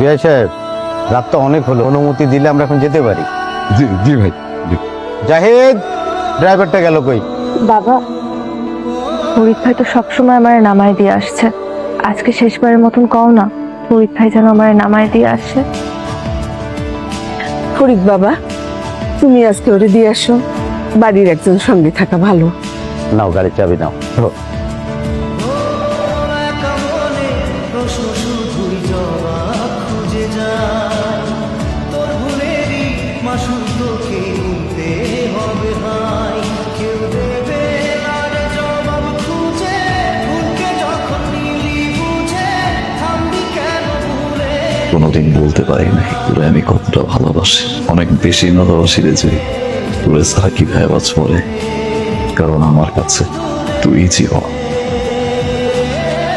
বিআই সাহেব, রাত তো অনেক হলো, অনুমতি দিলে আমরা এখন যেতে পারি। জি জি ভাই, জি। জাহিদ, ড্রাইভারটা গেল কই? বাবা, পরীক্ষায় তো সবসময় আমার নামায় দিয়ে আসছে, আজকে শেষবারের মতন কও না, পরীক্ষায় যেন আমার নামায় দিয়ে আসে। ফরিদ বাবা, তুমি আজকে ওরে দিয়ে আসো, বাড়ির একজন সঙ্গে থাকা ভালো। নাও, গাড়ির চাবি নাও। কোনোদিন বলতে পারি নাই তোরে আমি কতটা ভালোবাসি, অনেক বেশি ভালোবাসি রে যে তোরে ছাড়া কিভাবে বাঁচব রে, কারণ আমার কাছে তুই জীবন।